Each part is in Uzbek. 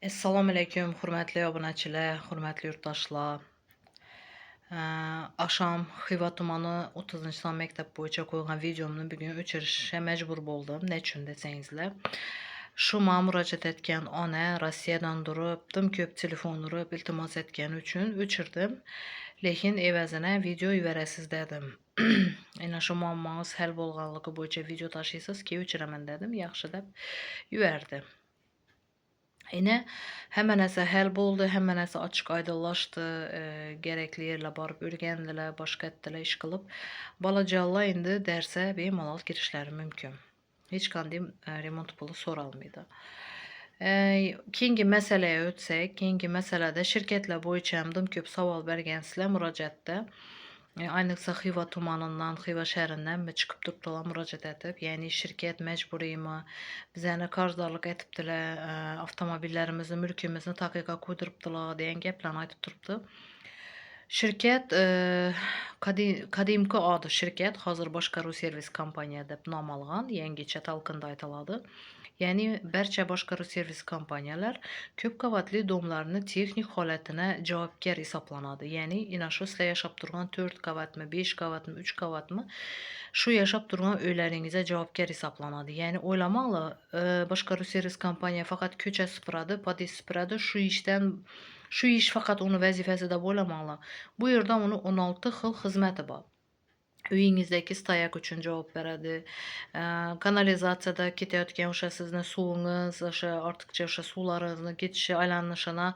Assalomu alaykum, hurmatli obunachilar, hurmatli yurtdoshlar. Oqshom Xiva tumani 30-son maktab bo'yicha qo'ygan videomni bugun o'chirishga majbur bo'ldim. Nechun desangizlar, shu men murojaat etgan ona Rossiyadan turib, dim ko'p telefon urib iltimos etgani uchun o'chirdim. Lekin evazini video yuborasiz dedim. Ana shu muammongiz hal bo'lganligi bo'yicha video tashiysiz ki o'chiraman dedim. Yaxshi deb yubordi. Yine hemen narsa hal bo'ldi, hamma narsa ochiq oydinlashdi, gerekli yerlar borib o'rgandilar, boshqa etdilar, ish qilib, bolajonlar endi darsa bemalol kirishlari mumkin. Hech qanday remont puli so'ralmaydi. Keyingi masalaga o'tsak, keyingi masalada shirkatlar bo'yicha ham ko'p savol bergansizlar murojaatda. Ayniqsa Xiva tumanidan, Xiva shahridan chiqib turibdilar murojaat etib, ya'ni shirkat majburiymi, bizani qarzdorlik etibdilar, avtomobillarimizni, mulkimizni taqiqqa qo'ydiribdilar degan gaplarni aytib turibdi. Shirkat qadimki adi shirkat hozir boshqaruv servis kompaniya deb nom olgan, yangicha talqinda aytiladi. Ya'ni barcha boshqaruv servis kompaniyalar ko'p qavatli domlarni texnik holatini javobgar hisoblanadi. Ya'ni ina shu sizlar yashab turgan 4 qavatmi, 5 qavatmi, 3 qavatmi shu yashab turgan uylaringizga javobgar hisoblanadi. Ya'ni o'ylamanglar, boshqaruv servis kompaniya faqat ko'cha supuradi, pod'ezd supuradi, shu ish faqat uni vazifasi deb o'ylamanglar. Bu yerda uni 16 xil xizmati bor. Uyingizdagi stoyak uchun javob beradi. Kanalizatsiyada ketayotgan o'sha sizni suvingiz, o'sha ortiqcha o'sha suvlaringizni ketishi, aylanishini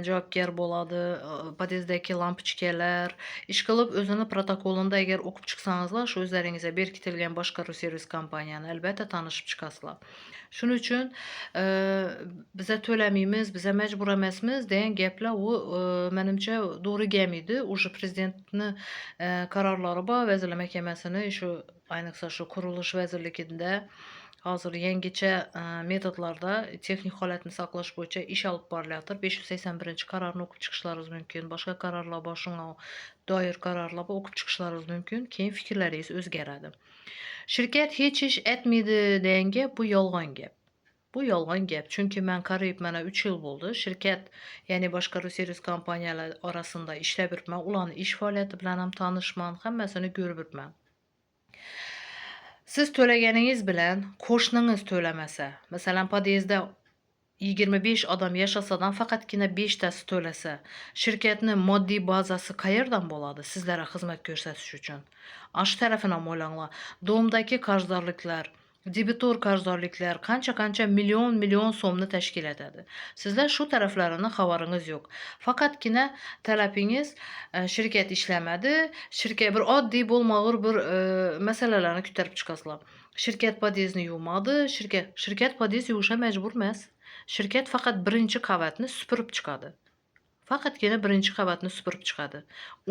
javobgar bo'ladi. Pod'ezddagi lampochkalar, ishqilib o'zini protokolida agar o'qib chiqsangizlar, shu o'zlaringizga berkitilgan boshqaruv servis kompaniyani albatta tanishib chiqasizlar. Shuning uchun biza to'lamaymiz, biza majbur emasmiz degan gaplar u menimcha to'g'ri kelmaydi. O'sha prezidentni qarorlari bor, Vazirlar Mahkamasini shu ayniqsa shu qurilish vazirligida hozir yangicha metodlarda texnik holatni saqlash bo'yicha ish olib borilyapti. 581-qarorni o'qib chiqishlaringiz mumkin. Boshqa qarorlar bor, shunga doir qarorlar bor, o'qib chiqishlaringiz mumkin. Keyin fikrlaringiz o'zgaradi. Shirkat hech ish etmaydi degan gap bu yolg'on gap. Bu yolg'on gap. Chunki men qariyb mana 3 yil bo'ldi. Shirkat, ya'ni boshqaruv servis kompaniyalar orasida ishlab yuribman. Ularning ish faoliyati bilan ham tanishman, hammasini ko'rib yuribman. Siz to'laganingiz bilan qo'shningiz to'lamasa, masalan, pod'ezdda 25 odam yashasadan faqatgina 5 tasi to'lasa, shirkatning moddiy bazasi qayerdan bo'ladi sizlarga xizmat ko'rsatish uchun? Shu tarafini ham o'ylanglar. Domdagi qarzdorliklar, debitor qarzdorliklar qancha million so'mni tashkil etadi. Sizlar shu taraflarini xabaringiz yo'q. Faqatgina talabingiz shirkat ishlamadi, shirkat bir oddiy bo'lmag'ur bir masalalarni ko'tarib chiqasizlar. Shirkat pod'ezdni yuvmadi, shirkat pod'ezd yuvishga majbur emas. Shirkat faqat birinchi qavatni supurib chiqadi. Faqatgina birinchi qavatni supurib chiqadi.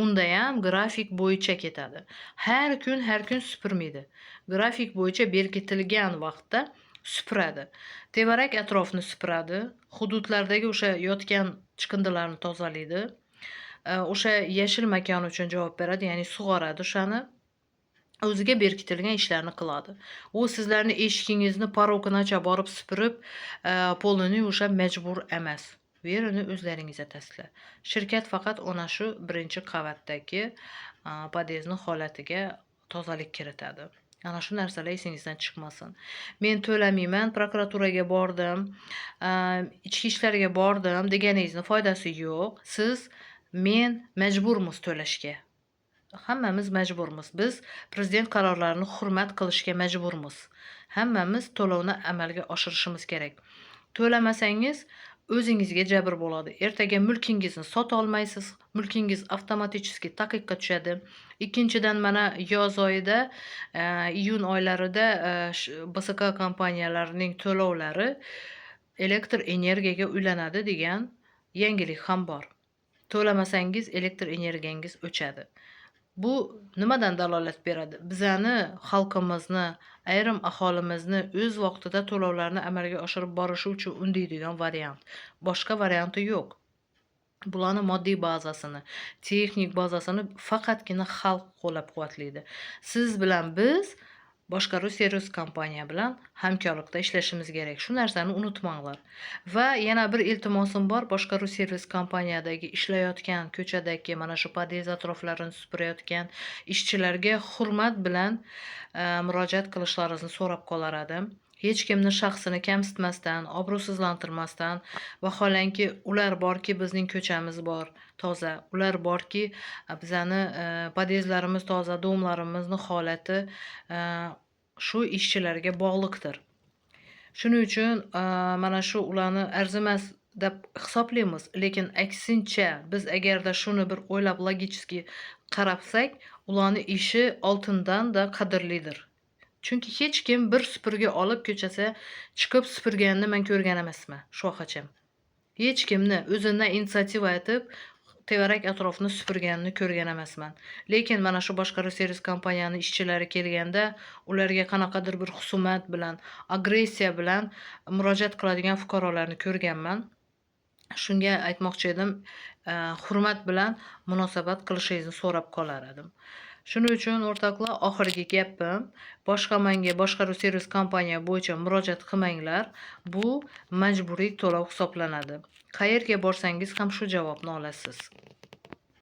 Unda ham grafik bo'yicha ketadi. Har kun supurmaydi. Grafik bo'yicha berkitilgan vaqtda supuradi. Tevarak atrofni supuradi, hududlardagi o'sha yotgan chiqindilarni tozalaydi. O'sha yashil makon uchun javob beradi, ya'ni sug'oradi o'shani. O'ziga berkitilgan ishlarni qiladi. U sizlarning eshigingizni parokinacha borib supurib, polini yuvishga majbur emas. Verini o'zlaringizga tasdiqlar. Shirkat faqat ona shu birinchi qavatdagi pod'ezdning holatiga tozalik kiritadi. Ana shu narsalar esingizdan chiqmasin. Men to'lamayman, prokuraturaga bordim, ichki ishlarga bordim deganingizni foydasi yo'q. Men majburmiz to'lashga. Hammamiz majburmiz. Biz prezident qarorlarini hurmat qilishga majburmiz. Hammamiz to'lovni amalga oshirishimiz kerak. To'lamasangiz o'zingizga jabr bo'ladi. Ertaga mulkingizni sota olmaysiz. Mulkingiz avtomatik taqiqqa tushadi. Ikkinchidan mana yoz oyida, iyun oylarida BSK kompaniyalarining to'lovlari elektr energiyaga ulanadi degan yangilik ham bor. To'lamasangiz elektr energiyangiz o'chadi. Bu nimadan dalolat beradi? Bizani xalqimizni, ayrim aholimizni o'z vaqtida to'lovlarni amalga oshirib borishi uchun undaydigan variant. Boshqa varianti yo'q. Bularning moddiy bazasini, texnik bazasini faqatgina xalq qo'llab-quvvatlaydi. Siz bilan biz boshqaruv servis kompaniya bilan hamkorlikda ishlashimiz kerak. Shu narsani unutmanglar. Va yana bir iltimosim bor, boshqaruv servis kompaniyadagi ishlayotgan, ko'chadagi mana shu pod'ezd atroflarini supurayotgan ishchilarga hurmat bilan murojaat qilishlaringizni so'rab qolar edim. Hech kimni shaxsini kamsitmasdan, obro'sizlantirmasdan, vaholanki ular borki bizning ko'chamiz bor, toza. Ular borki bizani pod'ezdlarimiz toza, domlarimizni holati shu ishchilarga bog'liqdir. Shuning uchun mana shu ularni arzimas deb hisoblaymiz. Lekin aksincha biz agarda shuni bir o'ylab logически qarabsak, ularning ishi oltindan-da qadrlidir. Chunki hech kim bir supurgi olib ko'chasi chiqib supurganini men ko'rgan emasman shuhacham. Hech kimni o'zidan inisiativa aytib tevarak atrofni supurganini ko'rgan emasman. Lekin mana shu boshqaruv servis kompaniyani ishchilari kelganda ularga qanaqadir bir husumat bilan, agressiya bilan murojaat qiladigan fuqarolarni ko'rganman. Shunga aytmoqchi edim, hurmat bilan munosabat qilishingizni so'rab qolar edim. Shuning uchun o'rtoqlar, oxirgi gapim, menga boshqaruv servis kompaniya bo'yicha murojaat qilmanglar. Bu majburiy to'lov hisoblanadi. Qayerga borsangiz ham shu javobni olasiz.